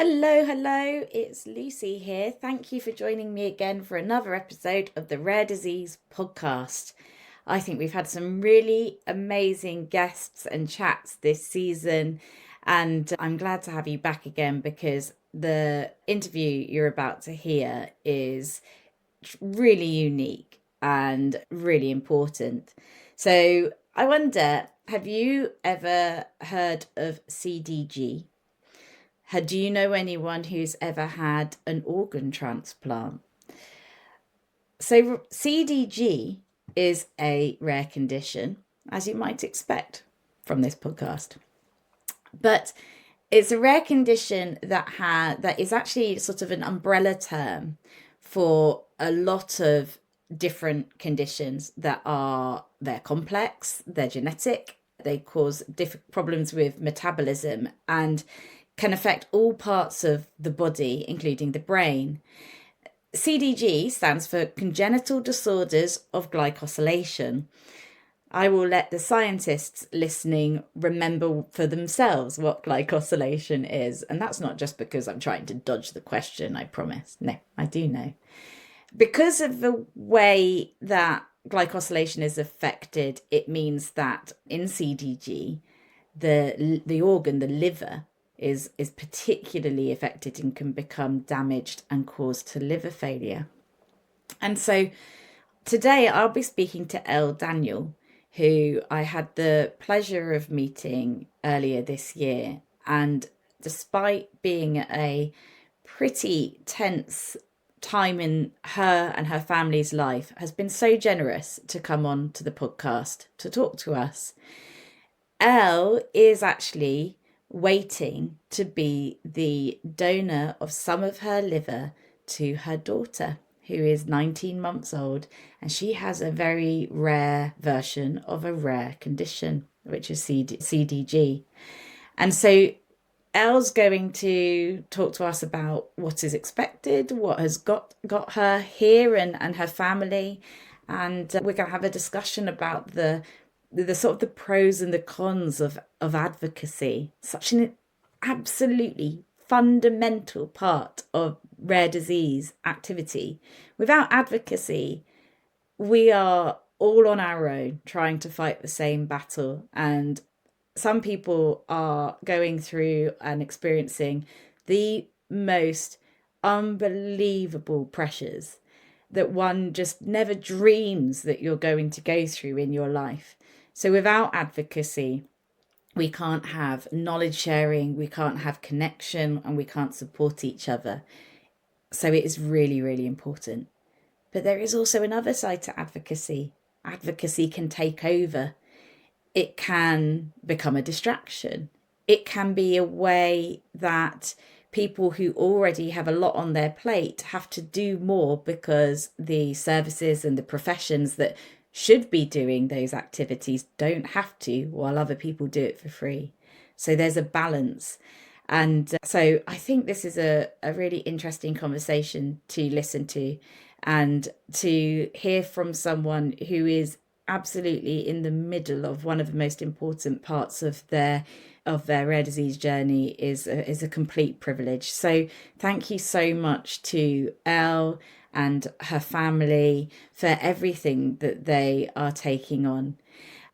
Hello, it's Lucy here. Thank you for joining me again for another episode of the Rare Disease Podcast. I think we've had some really amazing guests and chats this season, and I'm glad to have you back again because the interview you're about to hear is really unique and really important. So, I wonder, have you ever heard of CDG? Do you know anyone who's ever had an organ transplant? So, CDG is a rare condition, as you might expect from this podcast. But it's a rare condition that is actually sort of an umbrella term for a lot of different conditions they're complex, they're genetic, they cause different problems with metabolism and can affect all parts of the body, including the brain. CDG stands for Congenital Disorders of Glycosylation. I will let the scientists listening remember for themselves what glycosylation is. And that's not just because I'm trying to dodge the question, I promise. No, I do know. Because of the way that glycosylation is affected, it means that in CDG, the organ, the liver, is particularly affected and can become damaged and cause to liver failure. And so today I'll be speaking to Elle Daniel, who I had the pleasure of meeting earlier this year. And despite being a pretty tense time in her and her family's life, has been so generous to come on to the podcast to talk to us. Elle is actually waiting to be the donor of some of her liver to her daughter, who is 19 months old, and she has a very rare version of a rare condition, which is CDG. And so Elle's going to talk to us about what is expected, what has got her here and her family, and we're going to have a discussion about the sort of the pros and the cons of advocacy, such an absolutely fundamental part of rare disease activity. Without advocacy, we are all on our own trying to fight the same battle. And some people are going through and experiencing the most unbelievable pressures that one just never dreams that you're going to go through in your life. So without advocacy, we can't have knowledge sharing, we can't have connection, and we can't support each other. So it is really, really important. But there is also another side to advocacy. Advocacy can take over. It can become a distraction. It can be a way that people who already have a lot on their plate have to do more because the services and the professions that should be doing those activities don't have to, while other people do it for free. So there's a balance. And so I think this is a really interesting conversation to listen to and to hear from someone who is absolutely in the middle of one of the most important parts of their rare disease journey is a complete privilege. So thank you so much to Elle and her family for everything that they are taking on.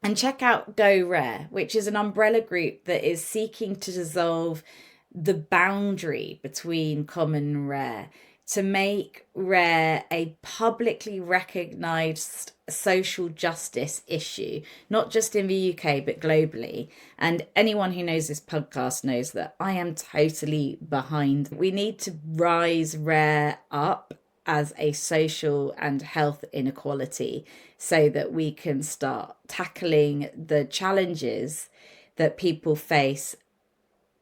And check out Go Rare, which is an umbrella group that is seeking to dissolve the boundary between common and rare, to make rare a publicly recognised social justice issue, not just in the UK, but globally. And anyone who knows this podcast knows that I am totally behind. We need to rise rare up as a social and health inequality so that we can start tackling the challenges that people face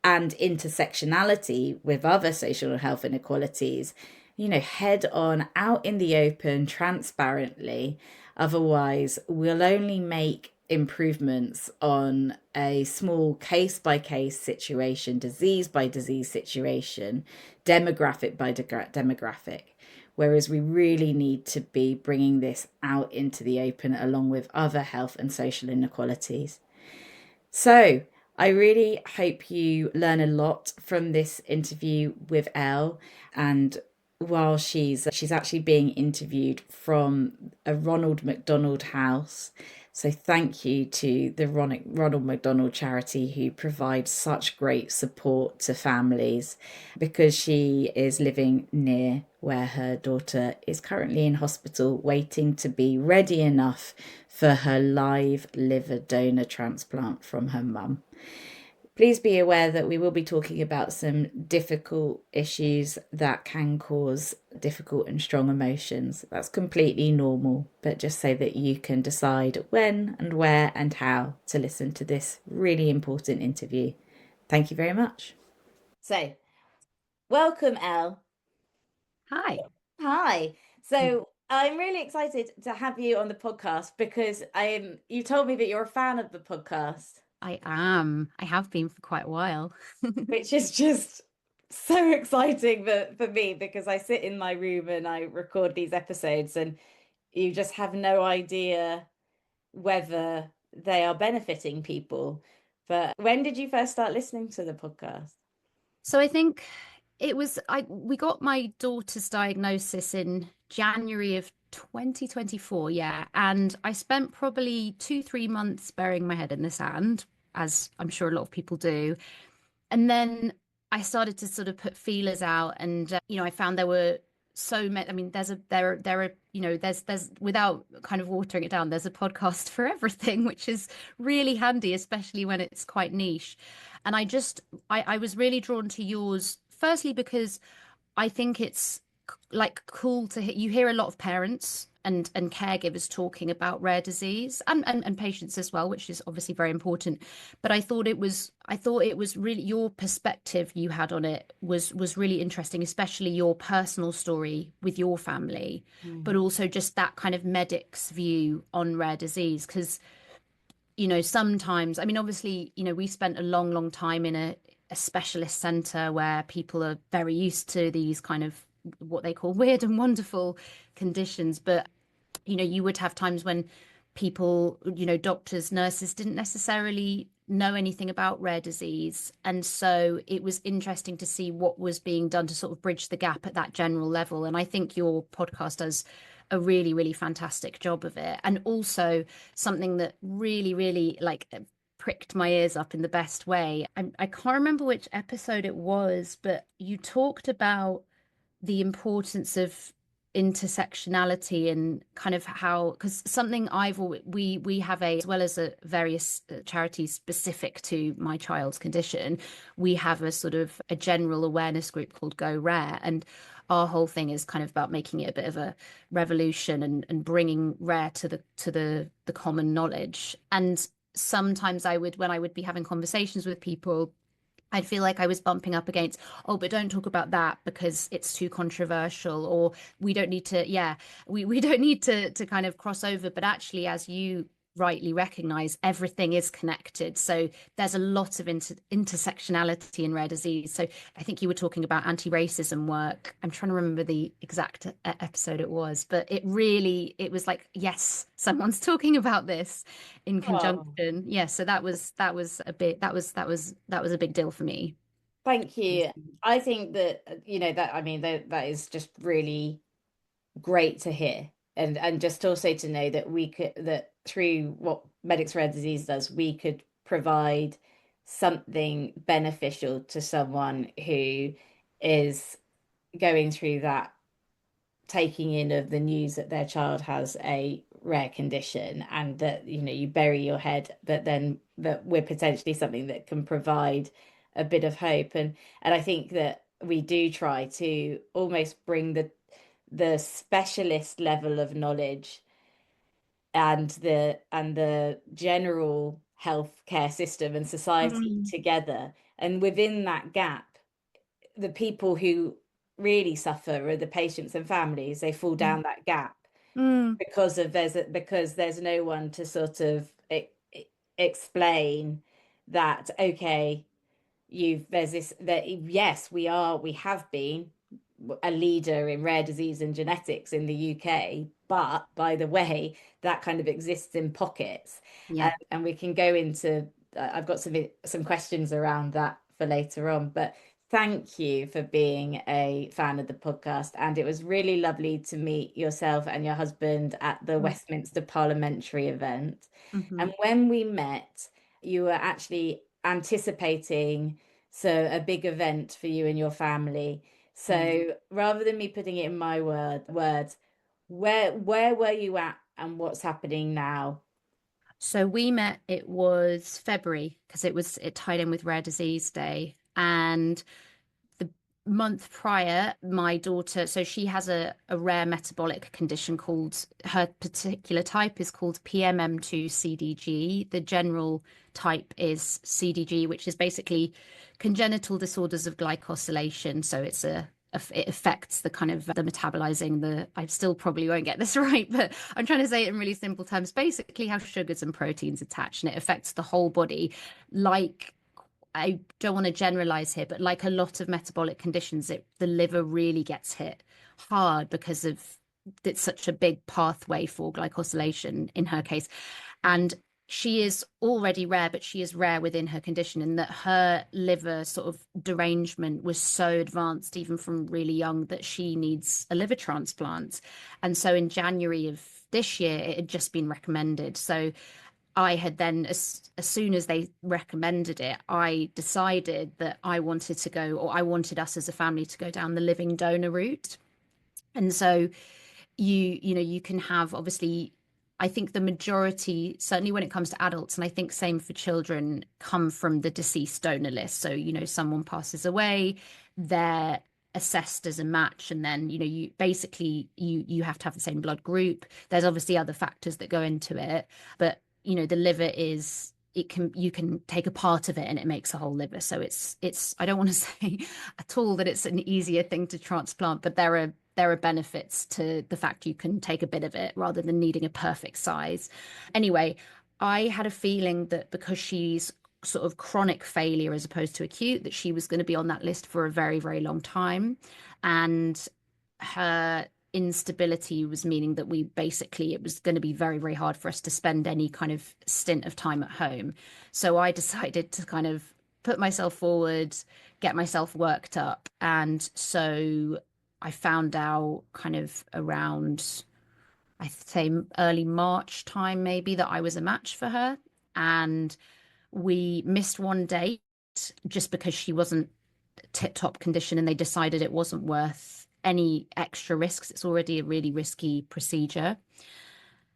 and intersectionality with other social and health inequalities, head on, out in the open, transparently. Otherwise, we'll only make improvements on a small case by case situation, disease by disease situation, demographic by demographic. Whereas we really need to be bringing this out into the open along with other health and social inequalities. So I really hope you learn a lot from this interview with Elle. And while she's actually being interviewed from a Ronald McDonald House. So thank you to the Ronald McDonald charity who provides such great support to families, because she is living near where her daughter is currently in hospital waiting to be ready enough for her live liver donor transplant from her mum. Please be aware that we will be talking about some difficult issues that can cause difficult and strong emotions. That's completely normal, but just so that you can decide when and where and how to listen to this really important interview. Thank you very much. So, welcome, Elle. Hi. Hi. So, I'm really excited to have you on the podcast because you told me that you're a fan of the podcast. I am. I have been for quite a while. Which is just so exciting for me, because I sit in my room and I record these episodes and you just have no idea whether they are benefiting people. But when did you first start listening to the podcast? So I think we got my daughter's diagnosis in January of 2024, yeah. And I spent probably 2, 3 months burying my head in the sand, as I'm sure a lot of people do. And then I started to sort of put feelers out, and I found there were so many. I mean, there are there's without kind of watering it down, there's a podcast for everything, which is really handy, especially when it's quite niche. And I was really drawn to yours, firstly because I think it's like cool to hear. You hear a lot of parents and caregivers talking about rare disease, and patients as well, which is obviously very important. But I thought it was really, your perspective you had on it was really interesting, especially your personal story with your family, but also just that kind of medic's view on rare disease. Because sometimes, I mean, obviously, we spent a long time in a specialist center where people are very used to these kind of what they call weird and wonderful conditions. But, you would have times when people, doctors, nurses didn't necessarily know anything about rare disease. And so it was interesting to see what was being done to sort of bridge the gap at that general level. And I think your podcast does a really, really fantastic job of it. And also something that really, really like pricked my ears up in the best way. I can't remember which episode it was, but you talked about the importance of intersectionality and kind of how, because something we have, as well as a various charities specific to my child's condition, we have a sort of a general awareness group called Go Rare, and our whole thing is kind of about making it a bit of a revolution and bringing rare to the common knowledge. And sometimes when I would be having conversations with people, I'd feel like I was bumping up against, oh, but don't talk about that because it's too controversial, or we don't need to, yeah, we don't need to kind of cross over. But actually, as you rightly recognize, everything is connected. So there's a lot of intersectionality in rare disease. So I think you were talking about anti-racism work. I'm trying to remember the exact episode it was, but it was like, yes, someone's talking about this in Oh, conjunction. Yeah, so that was a big deal for me. thank you. I think that, that, I mean, that is just really great to hear. And just also to know that that through what Medics Rare Disease does, we could provide something beneficial to someone who is going through that taking in of the news that their child has a rare condition, and that you bury your head, but then that we're potentially something that can provide a bit of hope. And I think that we do try to almost bring the specialist level of knowledge and the general healthcare system and society Mm, together. And within that gap, the people who really suffer are the patients and families. They fall down that gap mm, because there's no one to sort of explain that, okay, there's this, that yes, we have been a leader in rare disease and genetics in the UK, but by the way, that kind of exists in pockets. yeah. And we can go into I've got some questions around that for later on. But thank you for being a fan of the podcast. And it was really lovely to meet yourself and your husband at the Westminster Parliamentary event. Mm-hmm. And when we met, you were actually anticipating a big event for you and your family. So rather than me putting it in my words, where were you at and what's happening now? So we met, it was February because it tied in with Rare Disease Day. And the month prior, my daughter, so she has a rare metabolic condition called, her particular type is called PMM2 CDG. The general type is CDG, which is basically congenital disorders of glycosylation. So it affects the kind of the metabolizing, I still probably won't get this right, but I'm trying to say it in really simple terms, basically how sugars and proteins attach, and it affects the whole body. Like, I don't want to generalize here, but like a lot of metabolic conditions, the liver really gets hit hard because of it's such a big pathway for glycosylation in her case. And she is already rare, but she is rare within her condition, in that her liver sort of derangement was so advanced, even from really young, that she needs a liver transplant. And so in January of this year, it had just been recommended. So I had then, as soon as they recommended it, I decided that I wanted to go, or I wanted us as a family to go down the living donor route. And so you can have, obviously, I think the majority, certainly when it comes to adults, and I think same for children, come from the deceased donor list. So, someone passes away, they're assessed as a match, and then, you basically you have to have the same blood group. There's obviously other factors that go into it, but the liver is, you can take a part of it and it makes a whole liver. So it's I don't want to say at all that it's an easier thing to transplant, but there are benefits to the fact you can take a bit of it rather than needing a perfect size. Anyway, I had a feeling that because she's sort of chronic failure as opposed to acute, that she was going to be on that list for a very, very long time. And her instability was meaning that it was going to be very, very hard for us to spend any kind of stint of time at home. So I decided to kind of put myself forward, get myself worked up. And so I found out kind of around, I'd say early March time, maybe, that I was a match for her. And we missed one date just because she wasn't tip-top condition, and they decided it wasn't worth any extra risks. It's already a really risky procedure.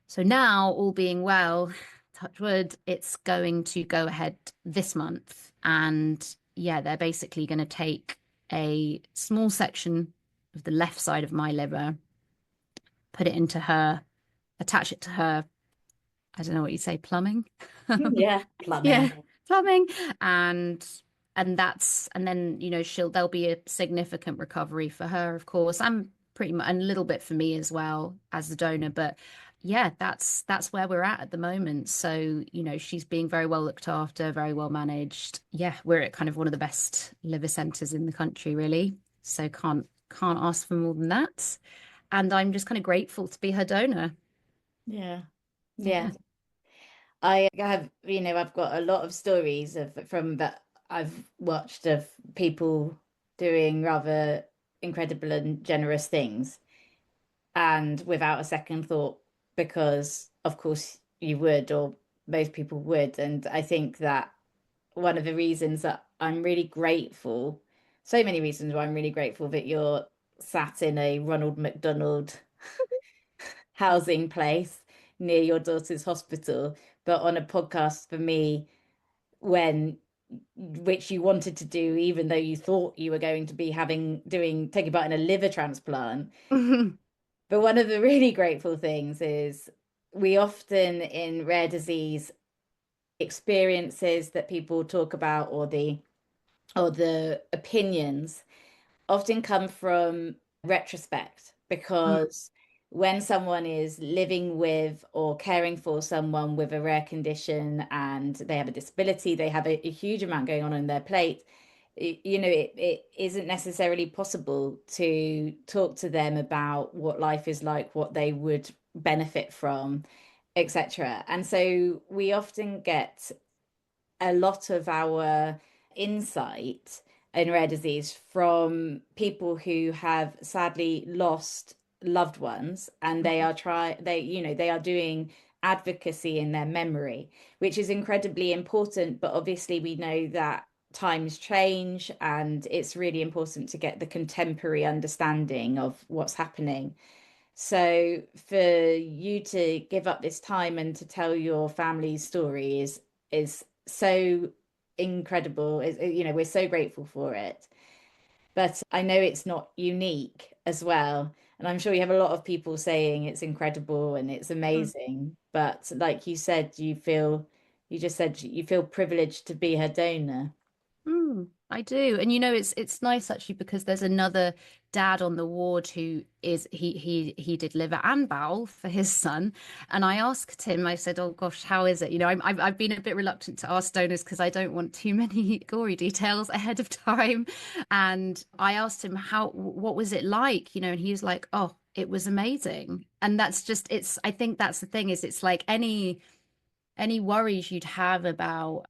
So now, all being well, touch wood, it's going to go ahead this month. And yeah, they're basically going to take a small section of the left side of my liver, put it into her, attach it to her, I don't know what you say, plumbing. Yeah, Yeah, plumbing. plumbing. And then there'll be a significant recovery for her, of course, and pretty much, and a little bit for me as well as the donor. But yeah, that's where we're at the moment. So she's being very well looked after, very well managed. Yeah, we're at kind of one of the best liver centers in the country, really. So can't ask for more than that. And I'm just kind of grateful to be her donor. Yeah. Yeah. Yeah. I have, I've got a lot of stories from that I've watched of people doing rather incredible and generous things, and without a second thought, because of course you would, or most people would. And I think that one of the reasons that I'm really grateful, so many reasons why I'm really grateful that you're sat in a Ronald McDonald housing place near your daughter's hospital, but on a podcast for me, when which you wanted to do, even though you thought you were going to be taking part in a liver transplant. But one of the really grateful things is we often in rare disease experiences that people talk about, or the opinions often come from retrospect, because when someone is living with or caring for someone with a rare condition and they have a disability, they have a huge amount going on their plate, it isn't necessarily possible to talk to them about what life is like, what they would benefit from, etc. And so we often get a lot of our insight in rare disease from people who have sadly lost loved ones, and they are doing advocacy in their memory, which is incredibly important. But obviously, we know that times change, and it's really important to get the contemporary understanding of what's happening. So for you to give up this time and to tell your family's story is so incredible. We're so grateful for it. But I know it's not unique as well. And I'm sure you have a lot of people saying it's incredible and it's amazing. But like you said, you just said you feel privileged to be her donor. I do. And it's nice actually because there's another dad on the ward who is he did liver and bowel for his son. And I asked him, I said, "Oh gosh, how is it?" I've been a bit reluctant to ask donors because I don't want too many gory details ahead of time. And I asked him what was it like, and he was like, "Oh, it was amazing." And that's just I think that's the thing is it's like any worries you'd have about,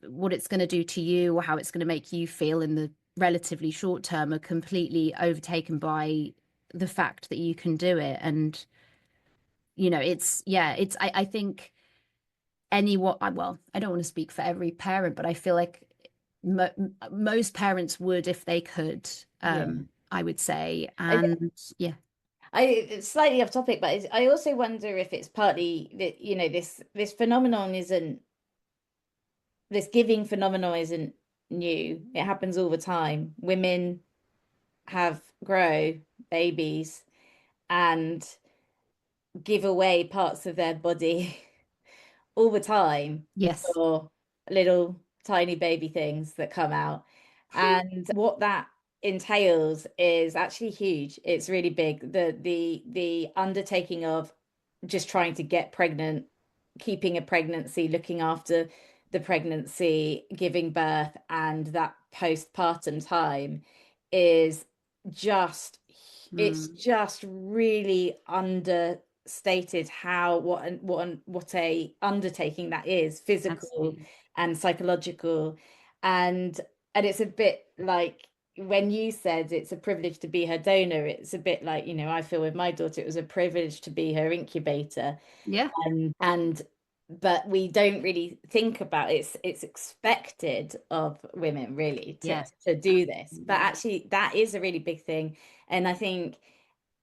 what it's going to do to you or how it's going to make you feel in the relatively short term are completely overtaken by the fact that you can do it. And, I think well, I don't want to speak for every parent, but I feel like mo most parents would if they could, Yeah. I would say. I And yeah. it's slightly off topic, but I also wonder if it's partly that, this phenomenon isn't this giving phenomenon isn't new. It happens all the time. Women have grow babies and give away parts of their body all the time Yes. for little tiny baby things that come out. And what that entails is actually huge. It's really big. The undertaking of just trying to get pregnant, keeping a pregnancy, looking after the pregnancy, giving birth, and that postpartum time is just it's Mm, just really understated how what a undertaking that is, physical absolutely. and psychological. And and it's a bit like when you said it's a privilege to be her donor, it's a bit like, I feel with my daughter, it was a privilege to be her incubator. Yeah. And but we don't really think about it. It's expected of women really to Yes. to do this. But Absolutely. actually that is a really big thing. And I think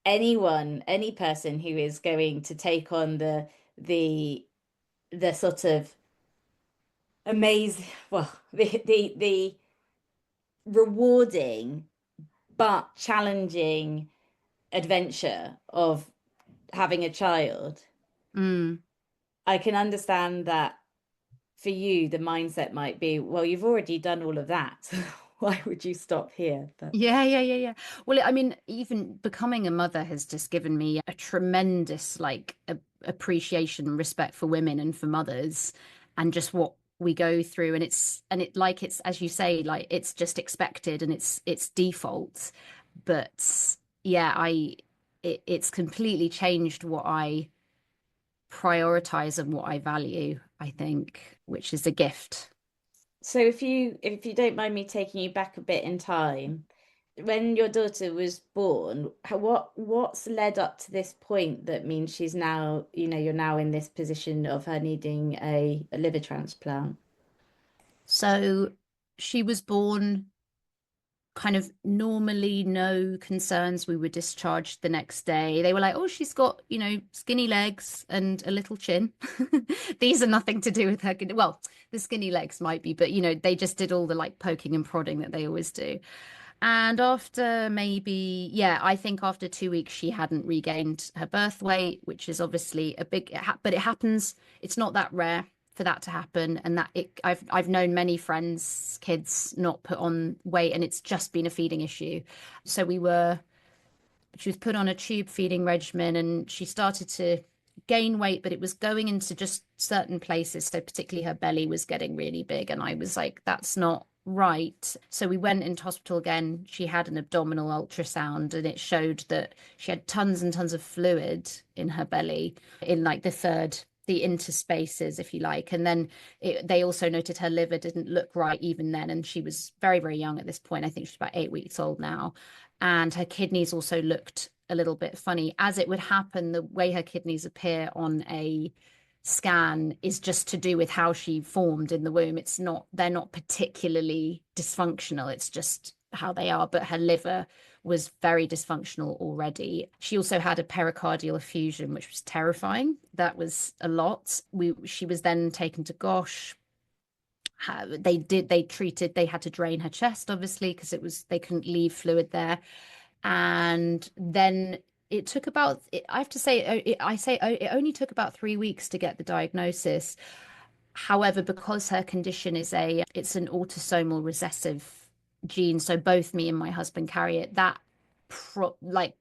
any person who is going to take on the the sort of amazing, well, the rewarding but challenging adventure of having a child, Mm. I can understand that for you, the mindset might be, well, you've already done all of that. Why would you stop here? But Yeah, yeah, yeah, yeah. Well, I mean, even becoming a mother has just given me a tremendous appreciation and respect for women and for mothers and just what we go through. And it's as you say, like it's just expected and it's default. But yeah, it's completely changed what I prioritize and what I value, I think, which is a gift. so if you don't mind me taking you back a bit in time, when your daughter was born, what's led up to this point that means she's now, you're now in this position of her needing a liver transplant? So she was born kind of normally no concerns. We were discharged the next day. They were like, oh, she's got, skinny legs and a little chin. These are nothing to do with her. Well, the skinny legs might be, but, they just did all the like poking and prodding that they always do. And after maybe, yeah, I think after 2 weeks, she hadn't regained her birth weight, which is obviously but it happens. It's not that rare for that to happen. And I've known many friends, kids not put on weight, and it's just been a feeding issue. So she was put on a tube feeding regimen, and she started to gain weight, but it was going into just certain places. So particularly her belly was getting really big. And I was like, that's not right. So we went into hospital again. She had an abdominal ultrasound and it showed that she had tons and tons of fluid in her belly in like the third the interspaces, if you like. And then they also noted her liver didn't look right even then. And she was very, very young at this point. I think she's about 8 weeks old now. And her kidneys also looked a little bit funny. As it would happen, the way her kidneys appear on a scan is just to do with how she formed in the womb. It's not, they're not particularly dysfunctional. It's just how they are. But her liver was very dysfunctional already. She also had a pericardial effusion, which was terrifying. That was a lot. She was then taken to Gosh. They had to drain her chest, obviously, because they couldn't leave fluid there. And then it took about, I have to say, it only took about 3 weeks to get the diagnosis. However, because her condition it's an autosomal recessive gene, so both me and my husband carry it,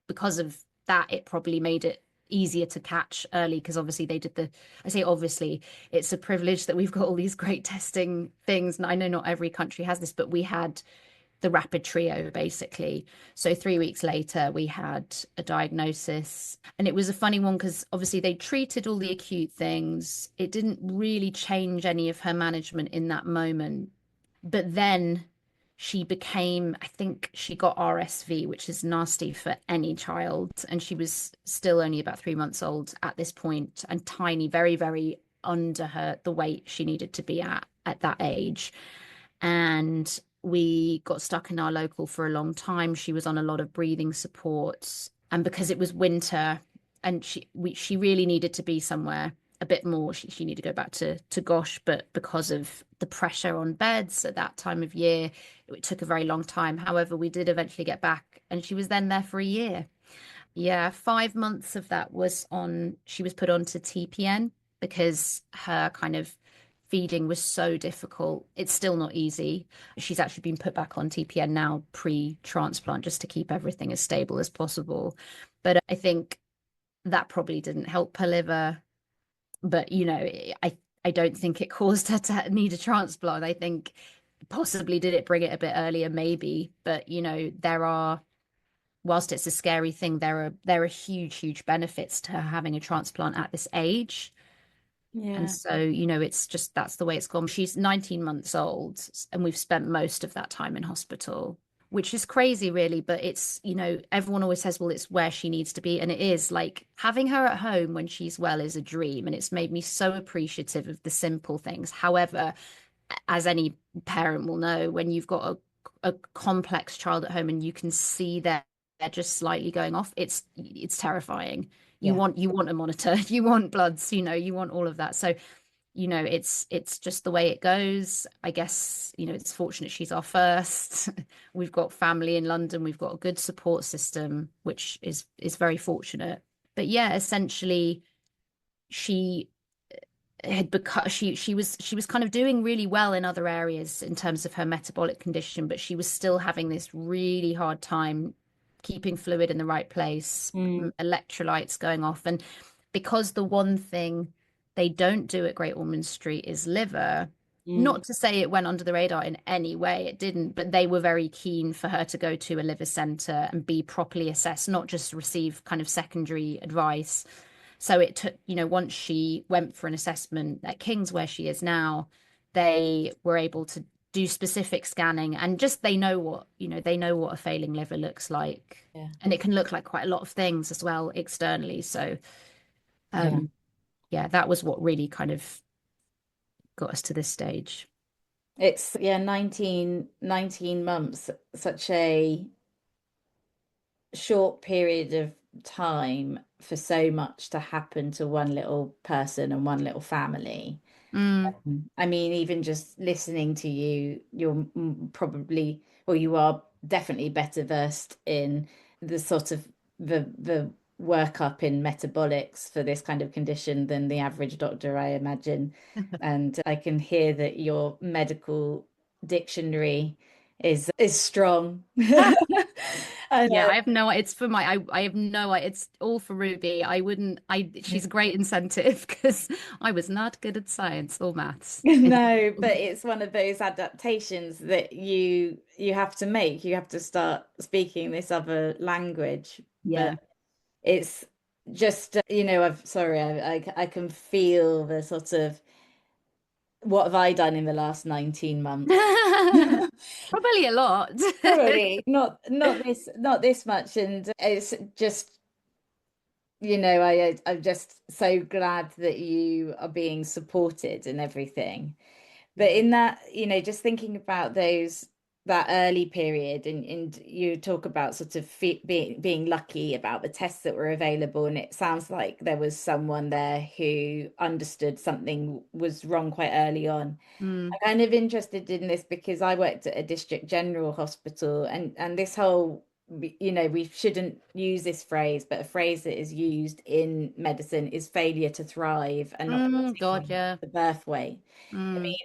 because of that, it probably made it easier to catch early, because obviously I say obviously, it's a privilege that we've got all these great testing things. And I know not every country has this, but we had the rapid trio basically. So 3 weeks later, we had a diagnosis, and it was a funny one because obviously they treated all the acute things. It didn't really change any of her management in that moment. But then I think she got RSV, which is nasty for any child. And she was still only about 3 months old at this point and tiny, very, very under the weight she needed to be at that age. And we got stuck in our local for a long time. She was on a lot of breathing supports. And because it was winter and she really needed to be somewhere a bit more, she needed to go back to Gosh, but because of the pressure on beds at that time of year, it took a very long time. However, we did eventually get back, and she was then there for a year. Yeah, 5 months of that she was put onto TPN because her kind of feeding was so difficult. It's still not easy. She's actually been put back on TPN now pre-transplant just to keep everything as stable as possible. But I think that probably didn't help her liver. But, I don't think it caused her to need a transplant. I think possibly did it bring it a bit earlier, maybe. But, whilst it's a scary thing, there are huge, huge benefits to her having a transplant at this age. Yeah. And so, it's just, that's the way it's gone. She's 19 months old, and we've spent most of that time in hospital, which is crazy, really. But it's, everyone always says, well, it's where she needs to be. And it is. Like, having her at home when she's well is a dream. And it's made me so appreciative of the simple things. However, as any parent will know, when you've got a complex child at home and you can see they're just slightly going off, it's terrifying. You want a monitor, you want bloods, you want all of that. So, it's just the way it goes. I guess, it's fortunate she's our first. We've got family in London. We've got a good support system, which is very fortunate. But yeah, essentially, she had become she was kind of doing really well in other areas in terms of her metabolic condition, but she was still having this really hard time keeping fluid in the right place, electrolytes going off. And because the one thing they don't do at Great Ormond Street is liver, not to say it went under the radar in any way, it didn't, but they were very keen for her to go to a liver centre and be properly assessed, not just receive kind of secondary advice. So it took, once she went for an assessment at King's, where she is now, they were able to do specific scanning, and just they know what a failing liver looks like. Yeah. And it can look like quite a lot of things as well externally. So that was what really kind of got us to this stage. It's 19 months, such a short period of time for so much to happen to one little person and one little family. I mean, even just listening to you're probably, well, you are definitely better versed in the sort of the workup in metabolics for this kind of condition than the average doctor, I imagine. And I can hear that your medical dictionary is strong. Yeah, I have no, it's for I have no, it's all for Ruby. She's a great incentive because I was not good at science or maths. No, but it's one of those adaptations that you have to make. You have to start speaking this other language. Yeah. But just I've sorry, I can feel the sort of what have I done in the last 19 months? Probably a lot. Probably not this much, and it's just I'm just so glad that you are being supported and everything. But Yeah. in that, just thinking about that early period, and you talk about sort of being lucky about the tests that were available, and it sounds like there was someone there who understood something was wrong quite early on. Mm, I'm kind of interested in this because I worked at a district general hospital, and this whole, we shouldn't use this phrase, but a phrase that is used in medicine is failure to thrive and not God, hitting yeah. the birth weight. I Mm, mean,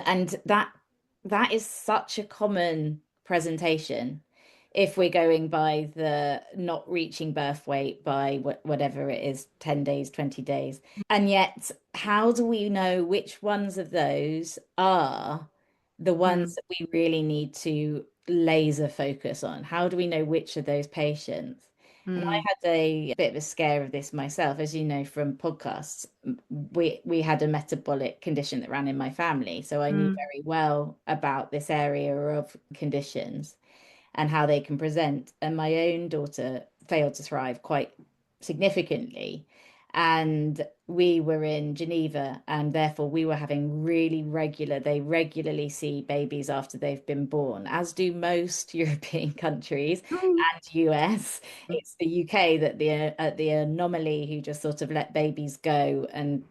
and that is such a common presentation if we're going by the not reaching birth weight by whatever it is, 10 days, 20 days. And yet, how do we know which ones of those are the ones mm, that we really need to laser focus on? How do we know which of those patients? And I mm, had a bit of a scare of this myself, as you know from podcasts. We had a metabolic condition that ran in my family, so I knew mm, very well about this area of conditions and how they can present. And my own daughter failed to thrive quite significantly. And we were in Geneva, and therefore we were having they regularly see babies after they've been born, as do most European countries mm. and US. It's the UK that the anomaly who just sort of let babies go and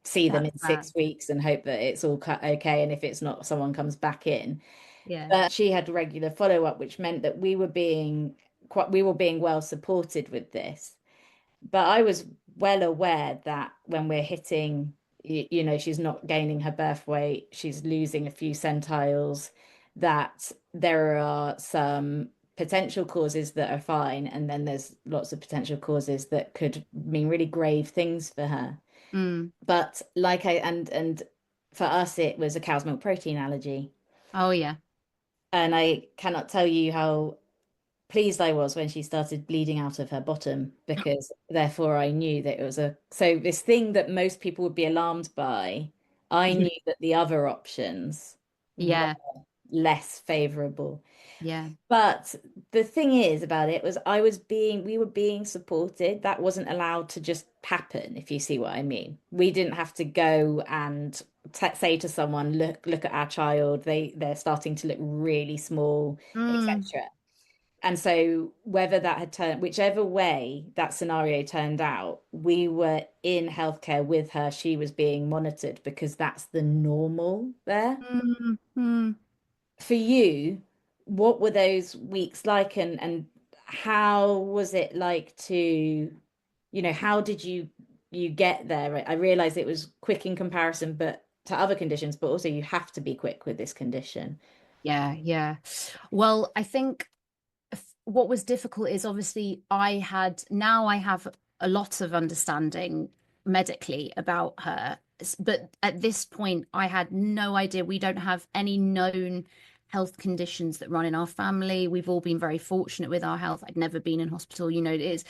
see them That's in bad. 6 weeks and hope that it's all okay. And if it's not, someone comes back in. Yeah. But she had regular follow-up, which meant that we were being well supported with this. But I was well aware that when we're hitting, she's not gaining her birth weight, she's losing a few centiles, that there are some potential causes that are fine, and then there's lots of potential causes that could mean really grave things for her. Mm. But and for us, it was a cow's milk protein allergy. Oh, yeah. And I cannot tell you how pleased I was when she started bleeding out of her bottom, because therefore I knew that it was so this thing that most people would be alarmed by, I Yeah. knew that the other options were Yeah. less favorable. Yeah. But the thing is about it was we were being supported. That wasn't allowed to just happen, if you see what I mean. We didn't have to go and say to someone, look at our child. They're starting to look really small, Mm. etc. And so whether that had turned, whichever way that scenario turned out, we were in healthcare with her. She was being monitored because that's the normal there. Mm. Mm. For you, what were those weeks like, and how was it like to, how did you get there? I realize it was quick in comparison, but to other conditions, but also you have to be quick with this condition. Yeah. Yeah. Well, I think what was difficult is obviously now I have a lot of understanding medically about her. But at this point, I had no idea. We don't have any known health conditions that run in our family. We've all been very fortunate with our health. I'd never been in hospital. It is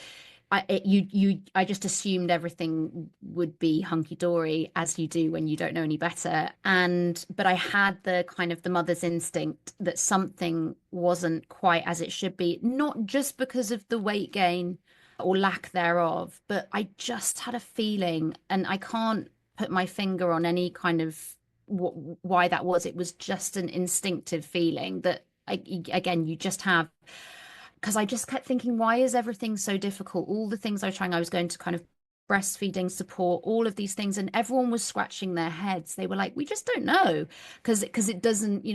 I just assumed everything would be hunky dory, as you do when you don't know any better. But I had the kind of the mother's instinct that something wasn't quite as it should be, not just because of the weight gain or lack thereof, but I just had a feeling, and I can't put my finger on any kind of why that was. It was just an instinctive feeling that again, you just have, because I just kept thinking, why is everything so difficult? All the things I was trying, I was going to kind of breastfeeding support, all of these things, and everyone was scratching their heads. They were like, we just don't know, because it doesn't,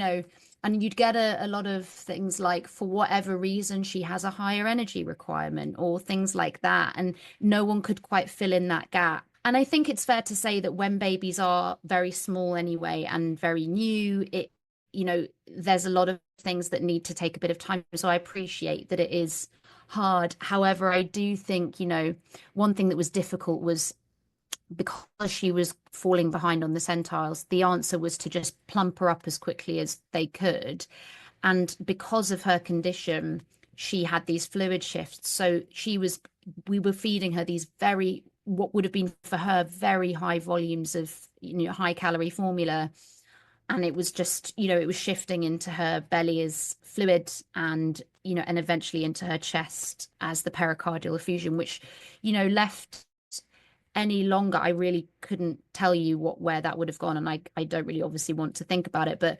and you'd get a lot of things like, for whatever reason, she has a higher energy requirement or things like that. And no one could quite fill in that gap. And I think it's fair to say that when babies are very small anyway and very new, there's a lot of things that need to take a bit of time. So I appreciate that it is hard. However, I do think, one thing that was difficult was because she was falling behind on the centiles, the answer was to just plump her up as quickly as they could. And because of her condition, she had these fluid shifts. So we were feeding her these what would have been for her very high volumes of, high calorie formula. And it was just, it was shifting into her belly as fluid, and, and eventually into her chest as the pericardial effusion, which, left any longer, I really couldn't tell you where that would have gone. And I don't really obviously want to think about it, but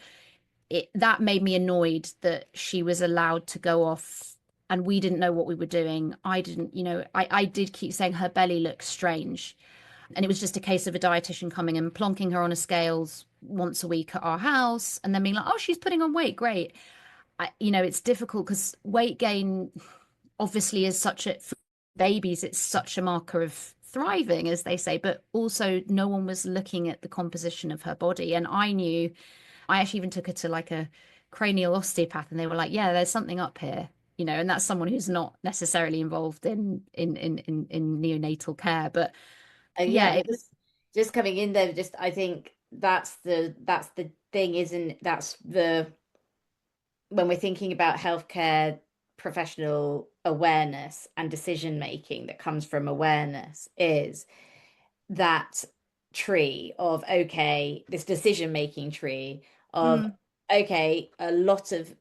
that made me annoyed that she was allowed to go off and we didn't know what we were doing. I didn't, I did keep saying her belly looks strange. And it was just a case of a dietitian coming and plonking her on a scales once a week at our house and then being like, oh, she's putting on weight. Great. It's difficult because weight gain obviously is for babies, it's such a marker of thriving, as they say, but also no one was looking at the composition of her body. And I actually even took her to like a cranial osteopath and they were like, yeah, there's something up here, and that's someone who's not necessarily involved in neonatal care. But yeah, Yeah, it was. just coming in there, just I think that's the thing, isn't that's the when we're thinking about healthcare professional awareness and decision making that comes from awareness is that tree of okay, this decision making tree of Mm, okay, a lot of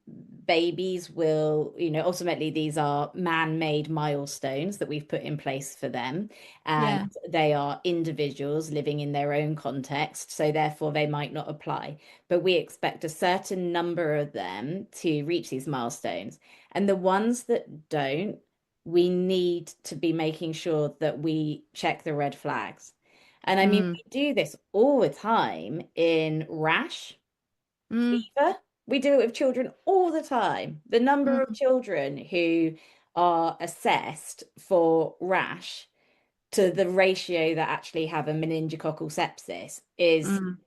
babies will, ultimately these are man-made milestones that we've put in place for them, and yeah. they are individuals living in their own context, so therefore they might not apply. But we expect a certain number of them to reach these milestones. And the ones that don't, we need to be making sure that we check the red flags. And I mean, Mm, we do this all the time in rash, mm, fever. We do it with children all the time. The number of mm, children who are assessed for rash to the ratio that actually have a meningococcal sepsis is, mm,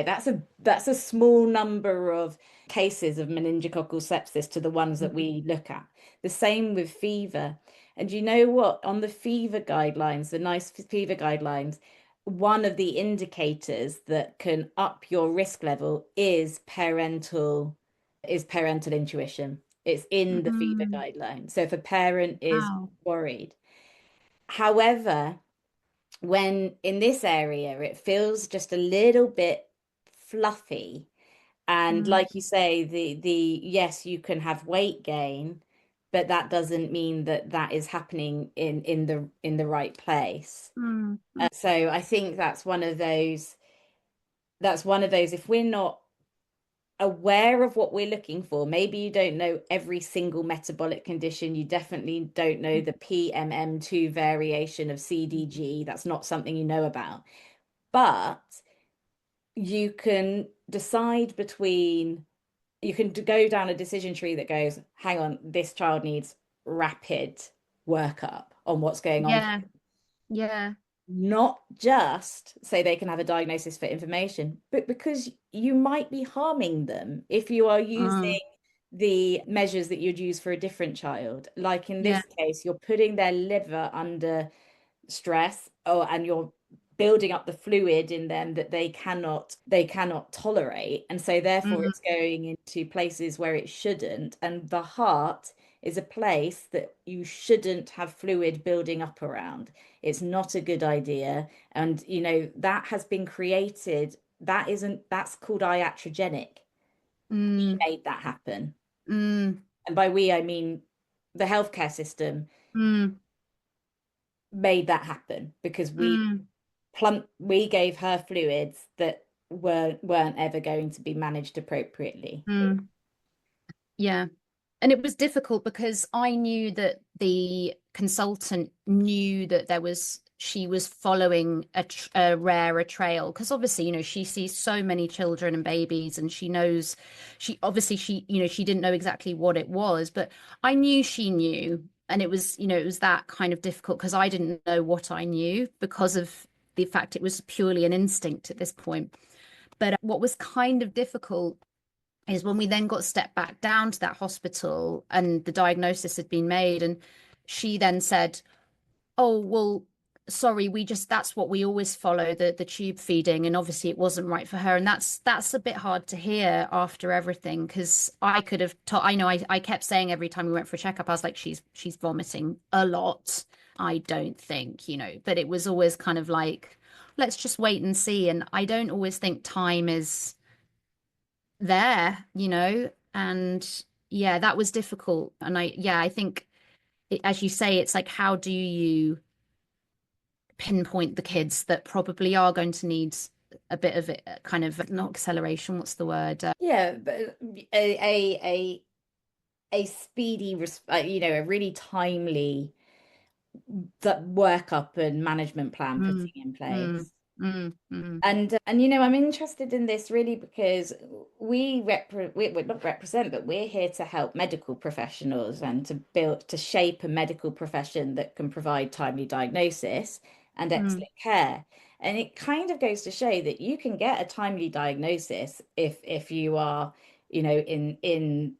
that's a small number of cases of meningococcal sepsis to the ones that mm, we look at. The same with fever. And you know what? On the fever guidelines, the NICE fever guidelines, one of the indicators that can up your risk level is parental intuition. It's in the fever mm. guideline. So if a parent is Wow. worried. However, when in this area it feels just a little bit fluffy, and Mm, like you say, the yes, you can have weight gain, but that doesn't mean that that is happening in the right place. mm, So I think that's one of those if we're not aware of what we're looking for. Maybe you don't know every single metabolic condition. You definitely don't know the PMM2 variation of CDG. That's not something you know about. But you can decide you can go down a decision tree that goes, hang on, this child needs rapid workup on what's going on, yeah. Yeah. not just so they can have a diagnosis for information, but because you might be harming them if you are using Mm, the measures that you'd use for a different child. Like in yeah. this case, you're putting their liver under stress, and you're building up the fluid in them that they cannot tolerate, and so therefore Mm, it's going into places where it shouldn't, and the heart is a place that you shouldn't have fluid building up around. It's not a good idea. And that has been created. That's called iatrogenic. We mm, made that happen. mm, And by we I mean the healthcare system mm, made that happen because we mm, we gave her fluids that weren't ever going to be managed appropriately. mm. Yeah. And it was difficult because I knew that the consultant knew that she was following a rarer trail because obviously, she sees so many children and babies and she knows she didn't know exactly what it was, but I knew she knew. And it was that kind of difficult because I didn't know what I knew because of the fact it was purely an instinct at this point. But what was kind of difficult is when we then got stepped back down to that hospital and the diagnosis had been made, and she then said, oh, well, sorry, we just, that's what we always follow, the tube feeding, and obviously it wasn't right for her. And that's a bit hard to hear after everything, because I could have I know I kept saying every time we went for a checkup, I was like, she's vomiting a lot. I don't think, but it was always kind of like, let's just wait and see. And I don't always think time is there, and yeah, that was difficult. And I think, as you say, it's like, how do you pinpoint the kids that probably are going to need a bit of it, kind of, not acceleration, what's the word? Yeah, but a speedy, a really timely that workup and management plan Mm, putting in mm, place. mm. And I'm interested in this really because we're not represent, but we're here to help medical professionals and to shape a medical profession that can provide timely diagnosis and Mm, excellent care. And it kind of goes to show that you can get a timely diagnosis if you are, in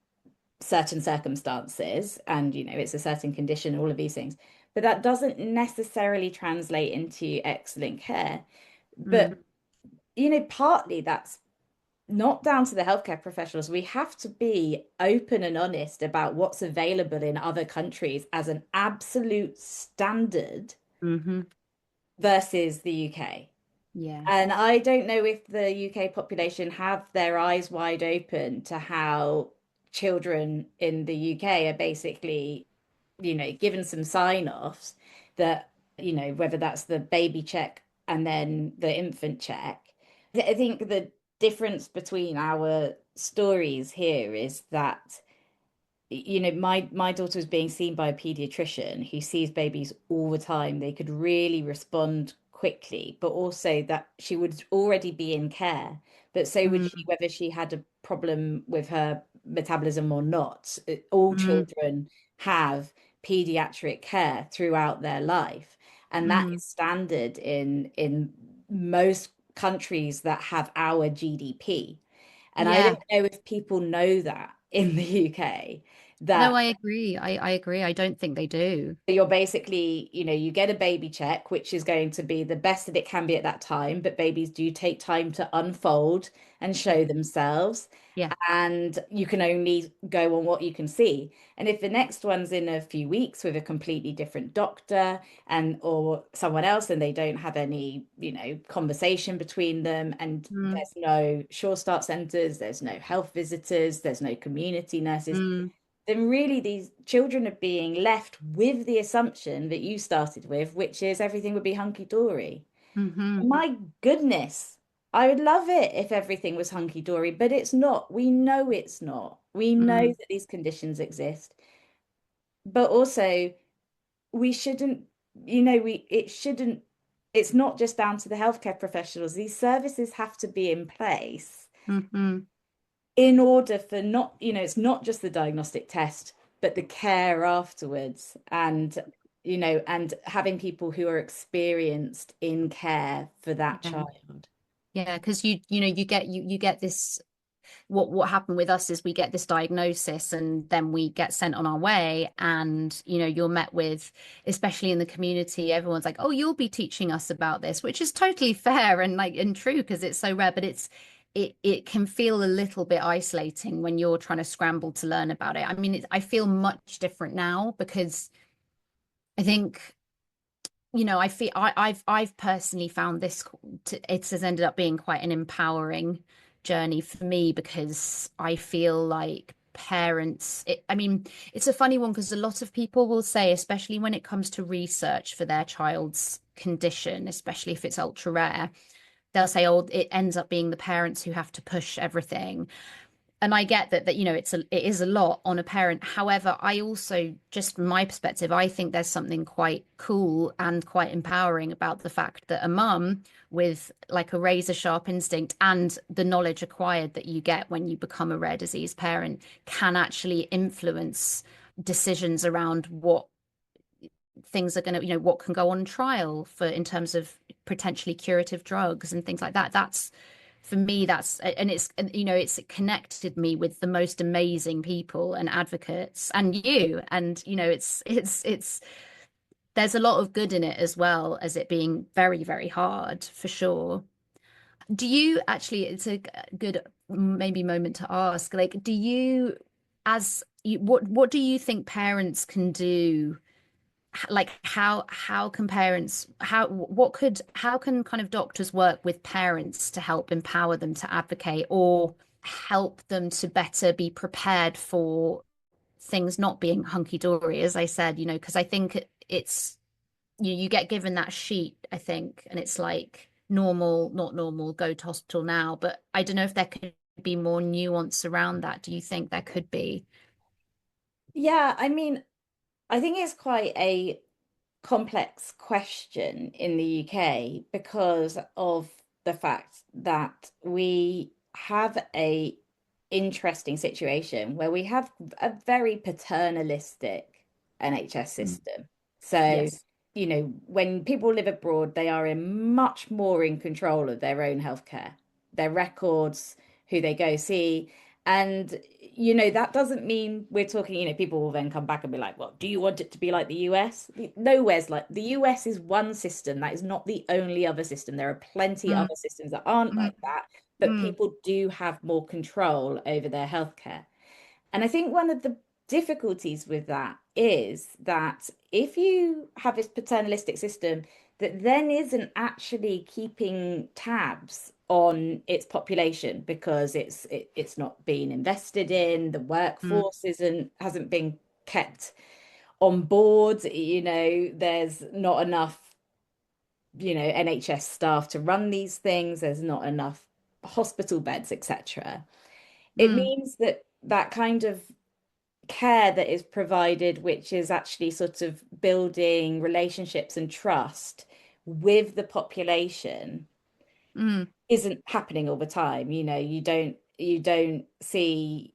certain circumstances, and it's a certain condition, all of these things. But that doesn't necessarily translate into excellent care. mm, But partly that's not down to the healthcare professionals. We have to be open and honest about what's available in other countries as an absolute standard mm-hmm. versus the UK. Yeah. And I don't know if the UK population have their eyes wide open to how children in the UK are basically, given some sign-offs that, whether that's the baby check and then the infant check. I think the difference between our stories here is that, my daughter was being seen by a pediatrician who sees babies all the time. They could really respond quickly, but also that she would already be in care. But so would she, Mm, whether she had a problem with her metabolism or not. All mm, children have pediatric care throughout their life, and that mm. is standard in most countries that have our GDP. And I Yeah. don't know if people know that in the UK, No, that I agree. I agree. I don't think they do. you're basically, you get a baby check, which is going to be the best that it can be at that time, but babies do take time to unfold and show themselves. Yeah. And you can only go on what you can see. And if the next one's in a few weeks with a completely different doctor and or someone else, and they don't have any, conversation between them, and Mm, there's no Sure Start centers, there's no health visitors, there's no community nurses, mm, then really these children are being left with the assumption that you started with, which is everything would be hunky-dory. mm-hmm, My goodness, I would love it if everything was hunky-dory, but it's not. We know it's not. We know mm, that these conditions exist, but also we shouldn't, it shouldn't, it's not just down to the healthcare professionals. These services have to be in place mm-hmm. in order for not, it's not just the diagnostic test, but the care afterwards. And having people who are experienced in care for that Yeah. child. Yeah, because you get this, what happened with us is we get this diagnosis and then we get sent on our way, and you're met with, especially in the community, everyone's like, oh, you'll be teaching us about this, which is totally fair and like and true because it's so rare, but it can feel a little bit isolating when you're trying to scramble to learn about it. I mean, I feel much different now because I think, I feel I've personally found this it has ended up being quite an empowering journey for me, because I feel like parents, I mean, it's a funny one because a lot of people will say, especially when it comes to research for their child's condition, especially if it's ultra rare, they'll say, oh, it ends up being the parents who have to push everything. And I get that it is a lot on a parent. However, I also, just from my perspective, I think there's something quite cool and quite empowering about the fact that a mum with like a razor sharp instinct and the knowledge acquired that you get when you become a rare disease parent can actually influence decisions around what things are going to, what can go on trial for, in terms of potentially curative drugs and things like that. That's, for me, that's, and it's connected me with the most amazing people and advocates and you, and it's there's a lot of good in it as well as it being very, very hard for sure. Do you actually, it's a good maybe moment to ask, like, do you, as you, what do you think parents can do? Like, how can parents, how can kind of doctors work with parents to help empower them to advocate or help them to better be prepared for things not being hunky dory, as I said, because I think it's you get given that sheet, I think, and it's like normal, not normal, go to hospital now. But I don't know if there could be more nuance around that. Do you think there could be? Yeah, I mean, I think it's quite a complex question in the UK because of the fact that we have a interesting situation where we have a very paternalistic NHS Mm. system. So, Yes. when people live abroad, they are much more in control of their own healthcare, their records, who they go see. And, that doesn't mean we're talking, people will then come back and be like, well, do you want it to be like the US? Nowhere's like the US is one system. That is not the only other system. There are plenty Mm, other systems that aren't mm, like that, but mm, people do have more control over their healthcare. And I think one of the difficulties with that is that if you have this paternalistic system that then isn't actually keeping tabs on its population because it's not being invested in, the mm, workforce hasn't been kept on board, there's not enough, NHS staff to run these things, there's not enough hospital beds, etc. It mm, means that that kind of care that is provided, which is actually sort of building relationships and trust with the population, mm, isn't happening all the time. You don't see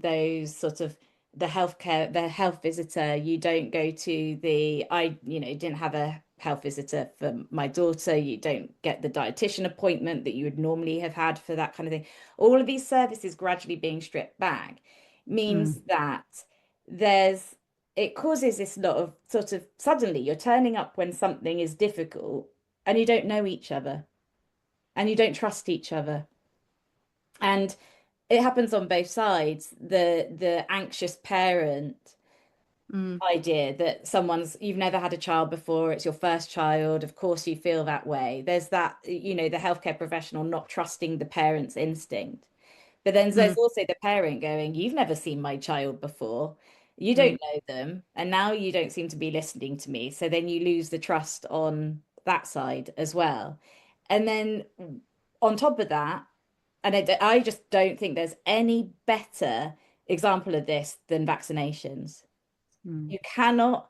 those sort of the health visitor. You don't go to didn't have a health visitor for my daughter. You don't get the dietitian appointment that you would normally have had for that kind of thing. All of these services gradually being stripped back mm, means that there's it causes this lot of sort of suddenly you're turning up when something is difficult and you don't know each other and you don't trust each other. And it happens on both sides. The anxious parent mm, idea that you've never had a child before, it's your first child, of course you feel that way. There's that, the healthcare professional not trusting the parent's instinct. But then there's mm, also the parent going, you've never seen my child before. You don't mm, know them. And now you don't seem to be listening to me. So then you lose the trust on that side as well. And then on top of that, and I just don't think there's any better example of this than vaccinations. mm, You cannot,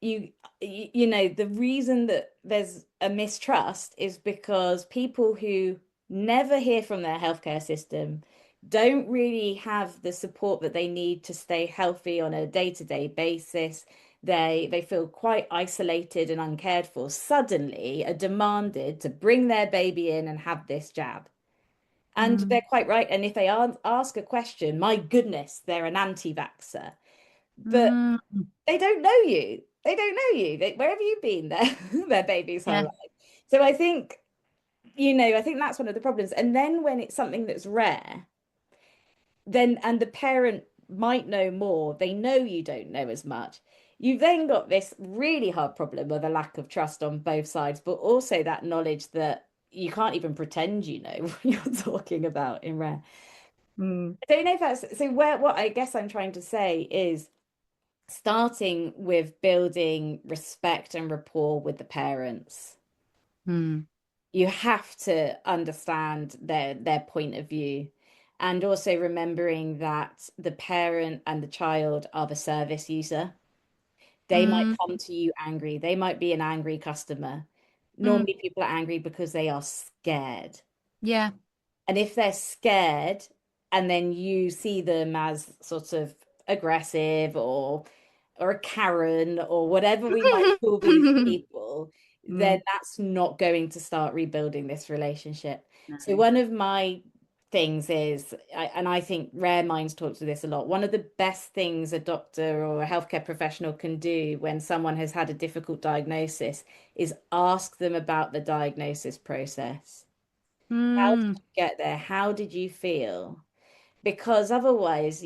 the reason that there's a mistrust is because people who never hear from their healthcare system don't really have the support that they need to stay healthy on a day-to-day basis. They feel quite isolated and uncared for. Suddenly are demanded to bring their baby in and have this jab. And mm, they're quite right. And if they ask a question, my goodness, they're an anti-vaxxer. But mm. they don't know you. They don't know you. Where have you been there, their baby's whole Yeah. life? So I think, I think that's one of the problems. And then when it's something that's rare, then and the parent might know more, they know you don't know as much. You've then got this really hard problem of a lack of trust on both sides, but also that knowledge that you can't even pretend you know what you're talking about in rare. Mm, I don't know if that's so where what I guess I'm trying to say is starting with building respect and rapport with the parents. mm, You have to understand their point of view and also remembering that the parent and the child are the service user. They might mm, come to you angry. They might be an angry customer. mm. Normally people are angry because they are scared. Yeah. And if they're scared and then you see them as sort of aggressive or a Karen or whatever we might call these people, then Mm, that's not going to start rebuilding this relationship. So no. one of my things is, and I think Rare Minds talks to this a lot, one of the best things a doctor or a healthcare professional can do when someone has had a difficult diagnosis is ask them about the diagnosis process. How did Mm, you get there? How did you feel? Because otherwise,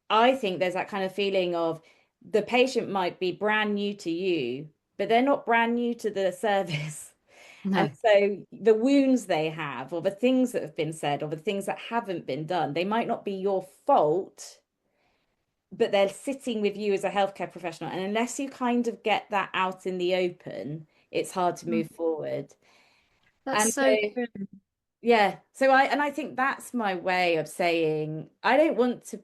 I think there's that kind of feeling of the patient might be brand new to you, but they're not brand new to the service. And no. so the wounds they have, or the things that have been said, or the things that haven't been done, they might not be your fault, but they're sitting with you as a healthcare professional. And unless you kind of get that out in the open, it's hard to Mm, move forward. that's And so so, true. yeah, so I think that's my way of saying I don't want to,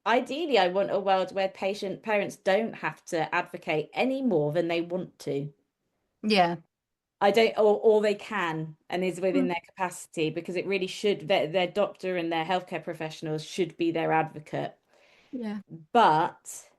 ideally, I want a world where patient parents don't have to advocate any more than they want to. Yeah. I don't, or they can and is within Mm, their capacity because it really should, their doctor and their healthcare professionals should be their advocate. yeah. But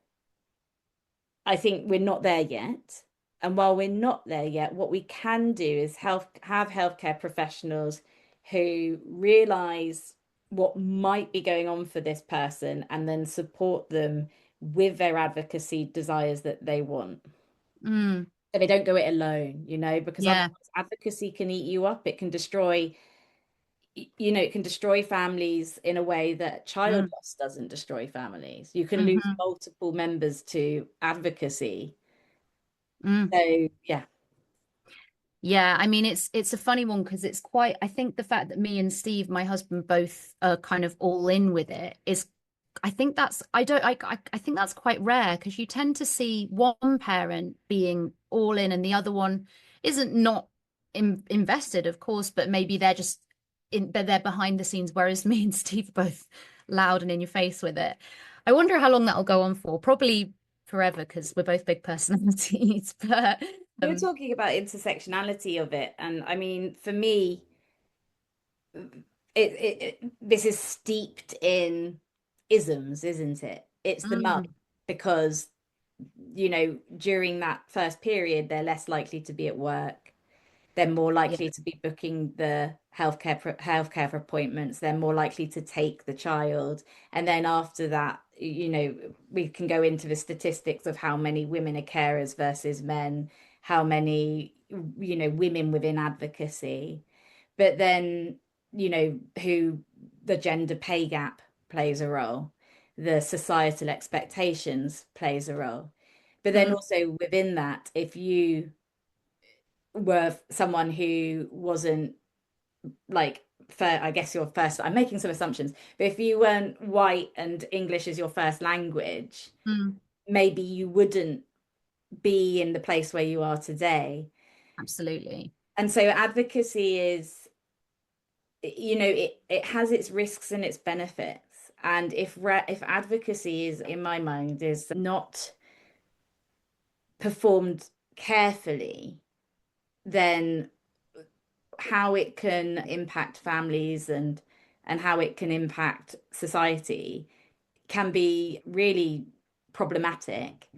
I think we're not there yet. And while we're not there yet, what we can do is have healthcare professionals who realize what might be going on for this person and then support them with their advocacy desires that they want. Mm, So they don't go it alone, because otherwise yeah. advocacy can eat you up. It can destroy, it can destroy families in a way that child Mm, loss doesn't destroy families. You can lose hmm multiple members to advocacy. mm. So yeah. Yeah, I mean it's a funny one because it's quite I think the fact that me and Steve, my husband, both are kind of all in with it is I think that's I don't I think that's quite rare because you tend to see one parent being all in and the other one isn't not invested, of course, but maybe they're just but they're behind the scenes, whereas me and Steve are both loud and in your face with it. I wonder how long that'll go on for. Probably forever because we're both big personalities, but We were talking about intersectionality of it, and I mean, for me, this is steeped in isms, isn't it? It's the mum mm, because during that first period, they're less likely to be at work. They're more yeah. likely to be booking the healthcare for appointments. They're more likely to take the child. And then after that, we can go into the statistics of how many women are carers versus men, how many, women within advocacy. But then, who the gender pay gap plays a role, the societal expectations plays a role. But then Mm, also within that, if you were someone who wasn't like I guess your first, I'm making some assumptions, but if you weren't white and English is your first language, mm, maybe you wouldn't be in the place where you are today. absolutely. And so advocacy is, it has its risks and its benefits. And if advocacy is, in my mind, is not performed carefully, then how it can impact families and how it can impact society can be really problematic.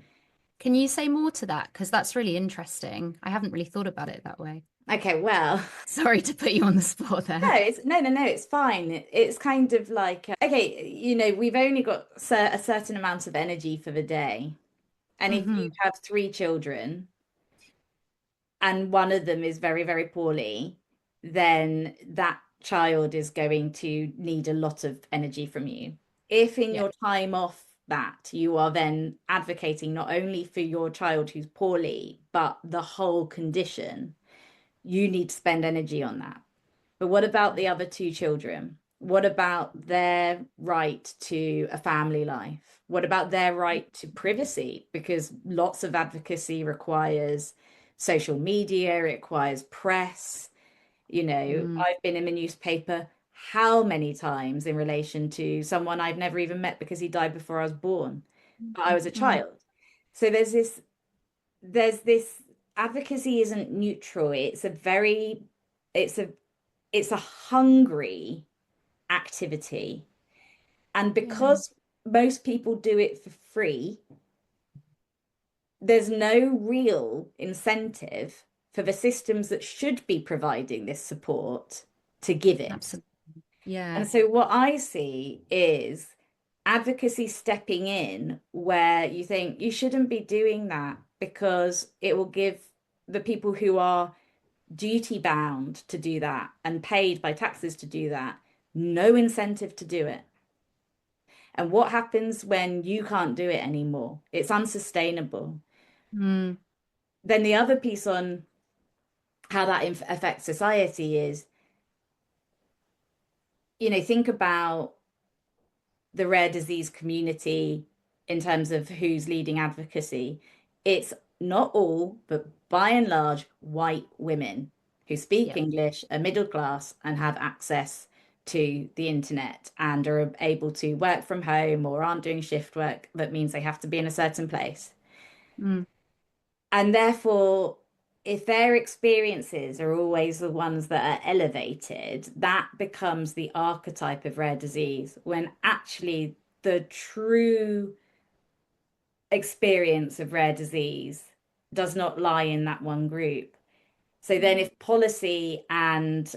Can you say more to that? Because that's really interesting. I haven't really thought about it that way. Okay, well, Sorry to put you on the spot no, there. it's no, it's fine. It's kind of like okay, we've only got a certain amount of energy for the day, and if you Hmm have three children and one of them is very, very poorly, then that child is going to need a lot of energy from you. If in Yeah. your time off that you are then advocating not only for your child who's poorly, but the whole condition, you need to spend energy on that. But what about the other two children? What about their right to a family life? What about their right to privacy? Because lots of advocacy requires social media, it requires press. Mm. I've been in the newspaper how many times in relation to someone I've never even met because he died before I was born, but I was a Mm. child. So there's this advocacy isn't neutral. It's a it's a hungry activity. And Yeah. because most people do it for free, there's no real incentive for the systems that should be providing this support to give it. Absolutely. Yeah. And so what I see is advocacy stepping in where you think you shouldn't be doing that because it will give the people who are duty bound to do that and paid by taxes to do that no incentive to do it. And what happens when you can't do it anymore? It's unsustainable. Mm. Then the other piece on how that affects society is, think about the rare disease community in terms of who's leading advocacy. It's not all, but by and large, white women who speak Yep. English, are middle class, and have access to the internet and are able to work from home or aren't doing shift work that means they have to be in a certain place. Mm. And therefore, if their experiences are always the ones that are elevated, that becomes the archetype of rare disease, when actually the true experience of rare disease does not lie in that one group. So then if policy and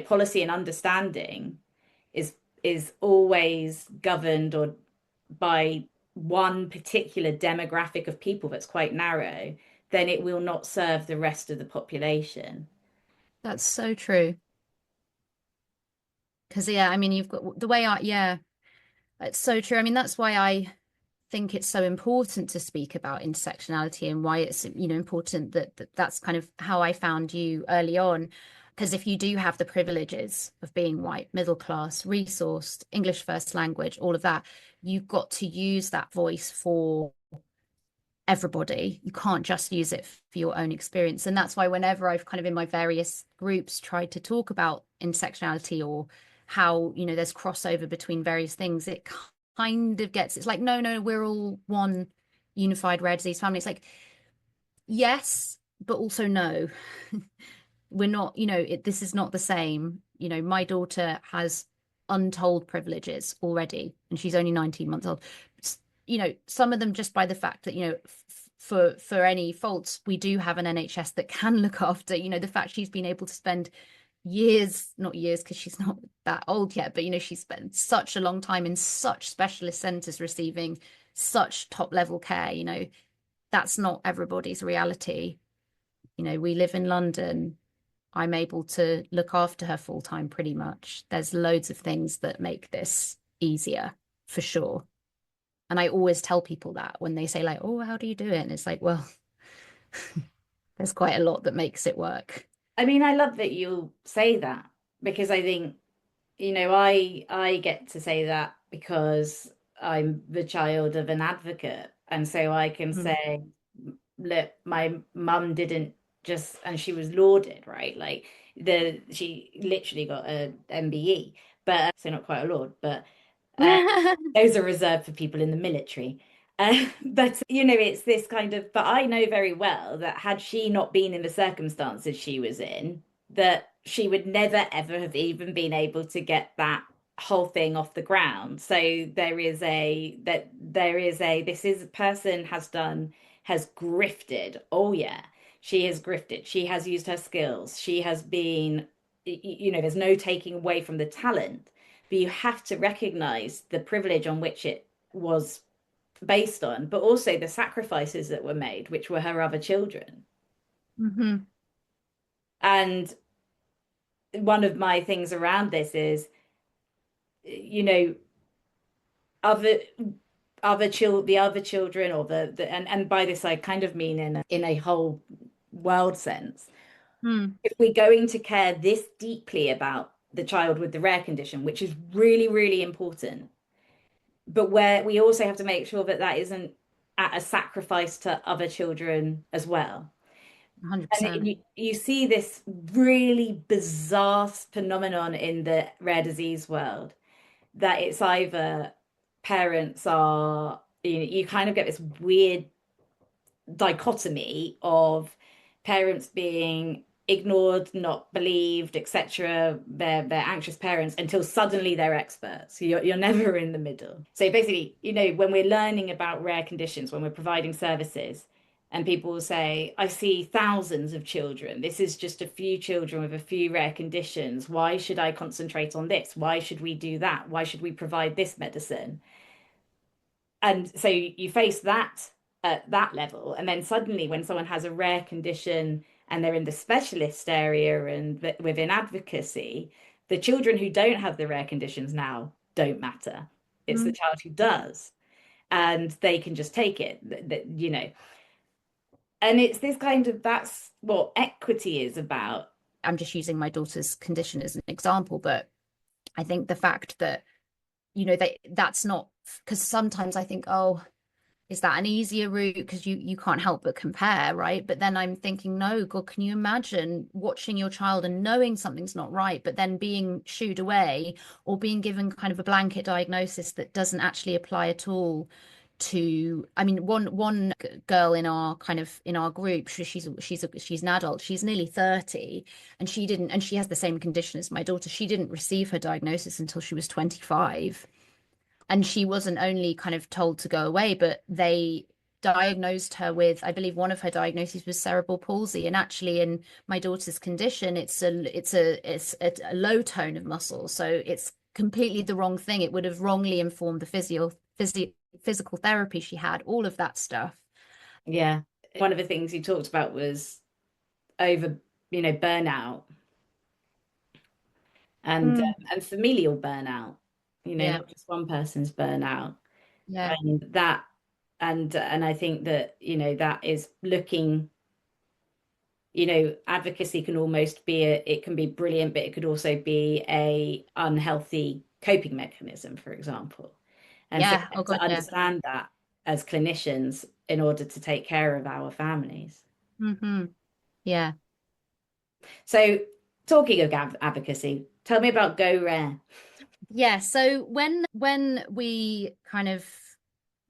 policy and understanding is always governed or by one particular demographic of people that's quite narrow, then it will not serve the rest of the population. That's so true. Because, yeah, I mean, you've got the way yeah, it's so true. I mean, that's why I think it's so important to speak about intersectionality and why it's, important that's kind of how I found you early on. Because if you do have the privileges of being white, middle class, resourced, English first language, all of that, you've got to use that voice for everybody. You can't just use it for your own experience. And that's why whenever I've kind of in my various groups tried to talk about intersectionality or how, there's crossover between various things, it kind of it's like, no, we're all one unified rare disease family. It's like, yes, but also no. We're not, this is not the same. My daughter has untold privileges already, and she's only 19 months old. Some of them just by the fact that, for any faults, we do have an NHS that can look after, the fact she's been able to spend years, not years because she's not that old yet, but, she's spent such a long time in such specialist centres receiving such top level care. That's not everybody's reality. We live in London. I'm able to look after her full time pretty much. There's loads of things that make this easier for sure. And I always tell people that when they say like, oh, how do you do it? And it's like, well, there's quite a lot that makes it work. I mean, I love that you say that because I think, I get to say that because I'm the child of an advocate. And so I can Mm. say, look, my mum didn't just, and she was lauded, right? Like she literally got a MBE, but so not quite a lord, but those are reserved for people in the military. But it's this kind of, but I know very well that had she not been in the circumstances she was in, that she would never ever have even been able to get that whole thing off the ground. So this is a person has grifted. Oh yeah, she has grifted. She has used her skills. She has been, there's no taking away from the talent, but you have to recognize the privilege on which it was based on, but also the sacrifices that were made, which were her other children. Mm-hmm. And one of my things around this is, you know, other the other children or and by this I kind of mean in a whole world sense. Mm. If we're going to care this deeply about the child with the rare condition, which is really, really important, but where we also have to make sure that that isn't at a sacrifice to other children as well. And 100%. you see this really bizarre phenomenon in the rare disease world that it's either parents are, you kind of get this weird dichotomy of parents being ignored, not believed, etc. They're anxious parents until suddenly they're experts. So you're never in the middle. So basically, when we're learning about rare conditions, when we're providing services, And people will say, I see thousands of children. This is just a few children with a few rare conditions. Why should I concentrate on this? Why should we do that? Why should we provide this medicine? And so you face that at that level. And then suddenly, when someone has a rare condition and they're in the specialist area and within advocacy, the children who don't have the rare conditions now don't matter. It's the Mm. child who does. And they can just take it, And it's this kind of, that's what equity is about. I'm just using my daughter's condition as an example, but I think the fact that, that's not, because sometimes I think, oh, is that an easier route? Because you can't help but compare, right? But then I'm thinking, no, God, can you imagine watching your child and knowing something's not right, but then being shooed away or being given kind of a blanket diagnosis that doesn't actually apply at all to, I mean, one girl in our group, she's an adult, she's nearly 30, and she has the same condition as my daughter. She didn't receive her diagnosis until she was 25, and she wasn't only kind of told to go away, but they diagnosed her with, I believe one of her diagnoses was cerebral palsy. And actually in my daughter's condition, it's a low tone of muscle. So it's completely the wrong thing. It would have wrongly informed the physical therapy she had, all of that stuff. Yeah. One of the things you talked about was over, burnout and familial burnout, Yeah. not just one person's burnout. Yeah. And I think that, that is looking, advocacy can almost be it can be brilliant, but it could also be a unhealthy coping mechanism, for example. And so Yeah. we Oh have to God, yeah. understand that as clinicians in order to take care of our families. Yeah. So talking of advocacy, tell me about Go Rare. Yeah. So when we kind of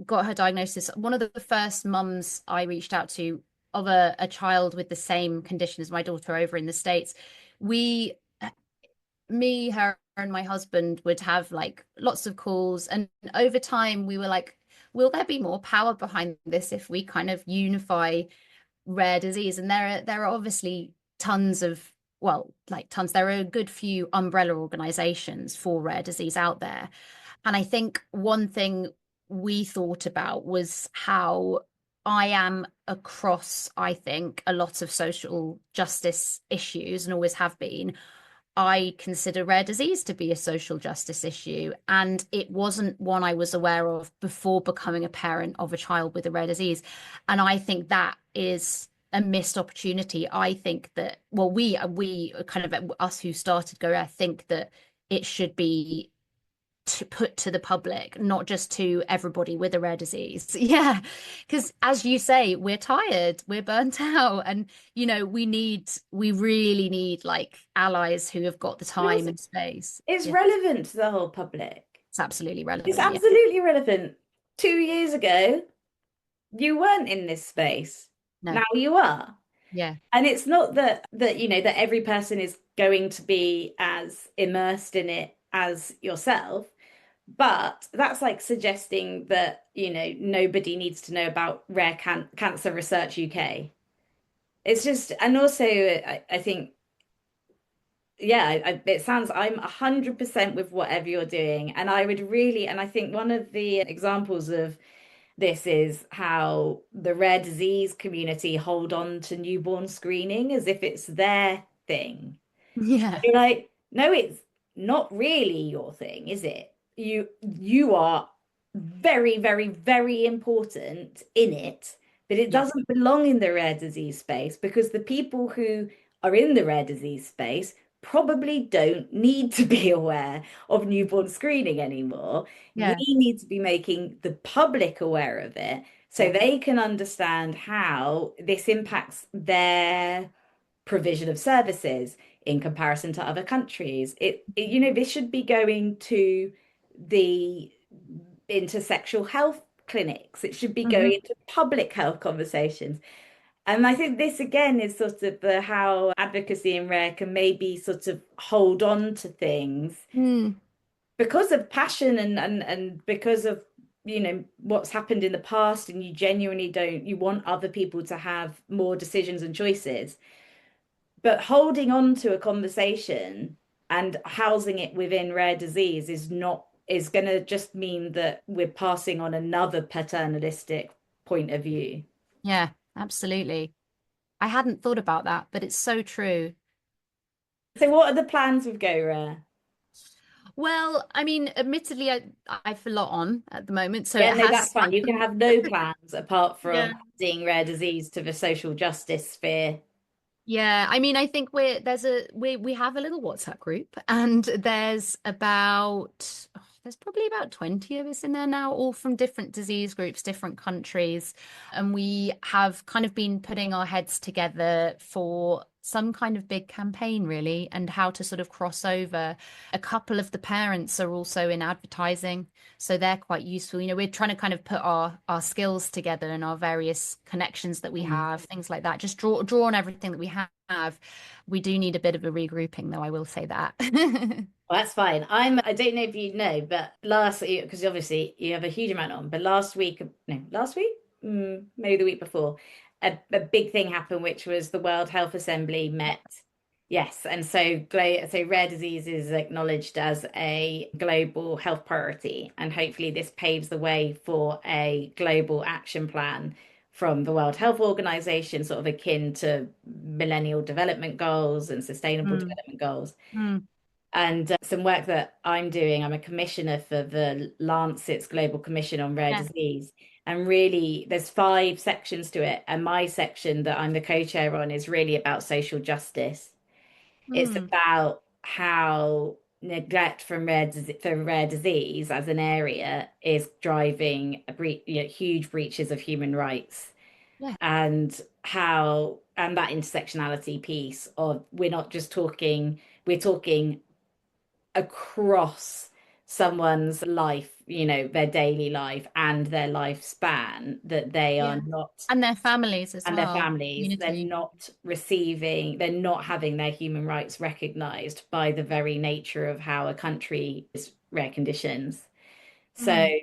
got her diagnosis, one of the first mums I reached out to of a child with the same condition as my daughter over in the States, we, me, her, and my husband would have like lots of calls. And over time, we were like, will there be more power behind this if we kind of unify rare disease? And there are obviously tons of, well, like tons, there are a good few umbrella organizations for rare disease out there. And I think one thing we thought about was how I am across, I think, a lot of social justice issues and always have been. I consider rare disease to be a social justice issue, and it wasn't one I was aware of before becoming a parent of a child with a rare disease. And I think that is a missed opportunity. I think that, well, we kind of, us who started Go Rare, think that it should be to put to the public, not just to everybody with a rare disease. Yeah, because as you say, we're tired, we're burnt out, and we really need like allies who have got the time and space. It's Yeah, relevant to the whole public. it's absolutely It's relevant. Yeah, absolutely relevant. 2 years ago, you weren't in this space. no, Now you are. yeah, And it's not that every person is going to be as immersed in it as yourself, but that's like suggesting that, nobody needs to know about Rare Cancer Research UK. It's just, and also I think, yeah, it sounds, I'm 100% with whatever you're doing. And I would really, and I think one of the examples of this is how the rare disease community hold on to newborn screening as if it's their thing. yeah, You're like, no, it's not really your thing, is it? You are very, very, very important in it, but it yeah, doesn't belong in the rare disease space because the people who are in the rare disease space probably don't need to be aware of newborn screening anymore. We yeah, need to be making the public aware of it so yeah, they can understand how this impacts their provision of services in comparison to other countries. This should be going to the intersexual health clinics. It should be hmm going into public health conversations. And I think this again is sort of the how advocacy in rare can maybe sort of hold on to things mm, because of passion and because of what's happened in the past, and you genuinely don't, you want other people to have more decisions and choices. But holding on to a conversation and housing it within rare disease is going to just mean that we're passing on another paternalistic point of view. Yeah, absolutely. I hadn't thought about that, but it's so true. So what are the plans with Go Rare? Well, I mean, admittedly, I've a lot on at the moment, so Yeah, it no, has that's fine. You can have no plans apart yeah. from adding rare disease to the social justice sphere. Yeah, I mean, I think we have a little WhatsApp group, and there's probably about 20 of us in there now, all from different disease groups, different countries. And we have kind of been putting our heads together for some kind of big campaign, really, and how to sort of cross over. A couple of the parents are also in advertising, so they're quite useful. We're trying to kind of put our skills together and our various connections that we Mm. have, things like that. Just draw on everything that we have. We do need a bit of a regrouping, though, I will say that. Well, that's fine. I don't know if you know, but because obviously you have a huge amount on, but last week, maybe the week before, a big thing happened, which was the World Health Assembly met. Yes, and so rare disease is acknowledged as a global health priority, and hopefully this paves the way for a global action plan from the World Health Organization, sort of akin to Millennial Development Goals and Sustainable Mm, Development Goals. mm, And some work that I'm doing, I'm a commissioner for the Lancet's Global Commission on Rare yeah. Disease. And really, there's 5 sections to it. And my section that I'm the co-chair on is really about social justice. It's Mm, about how neglect for rare disease as an area is driving huge breaches of human rights, yeah. and how and that intersectionality piece of we're talking across someone's life, their daily life and their lifespan, that they are Yeah. not, And their families as and their well, families, community. they're not having their human rights recognized by the very nature of how a country is rare conditions. So, Mm,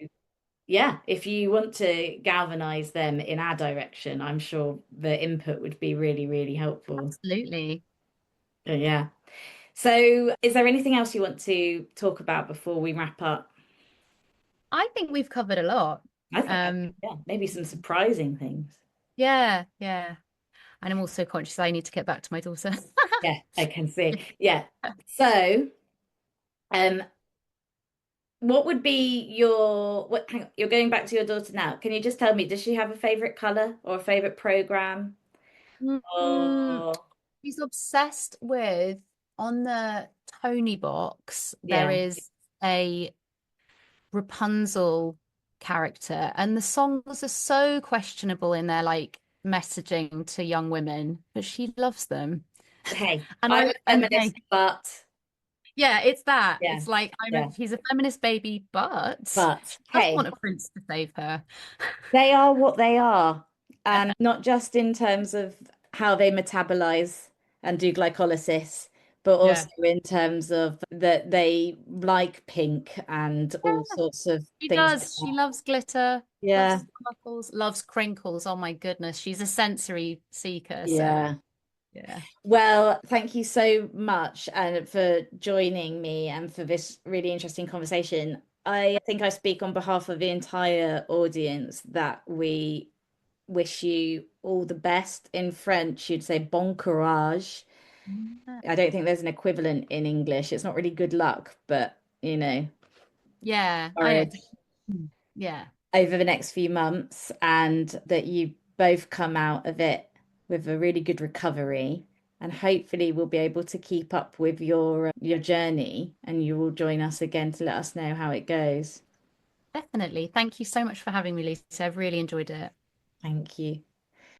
yeah, if you want to galvanize them in our direction, I'm sure the input would be really, really helpful. absolutely. Yeah. So, is there anything else you want to talk about before we wrap up? I think we've covered a lot. I think, Um, yeah, maybe some surprising things. yeah, yeah. And I'm also conscious I need to get back to my daughter. Yeah, I can see. Yeah. So, um, what would be hang on, you're going back to your daughter now. Can you just tell me, does she have a favorite color or a favorite program? Mm, Or, she's obsessed with on the Tony box, there yeah, is a Rapunzel character, and the songs are so questionable in their like messaging to young women, but she loves them. hey, And I'm a hey, feminist, but yeah, it's that. yeah, It's like yeah, he's a feminist baby, but but she does hey, want a prince to save her. they are what they are. And not just in terms of how they metabolize and do glycolysis, but Yeah. also in terms of that they like pink and all Yeah, sorts of she things like does. She that. loves glitter, loves Yeah, sparkles, loves crinkles. Oh my goodness, she's a sensory seeker. So yeah. yeah. Well, thank you so much and for joining me and for this really interesting conversation. I think I speak on behalf of the entire audience that we wish you all the best. In French, you'd say bon courage. I don't think there's an equivalent in English. It's not really good luck, but Yeah, I don't courage think. Yeah, over the next few months, and that you both come out of it with a really good recovery. And hopefully we'll be able to keep up with your journey, and you will join us again to let us know how it goes. definitely. Thank you so much for having me, Lisa. I've really enjoyed it. Thank you.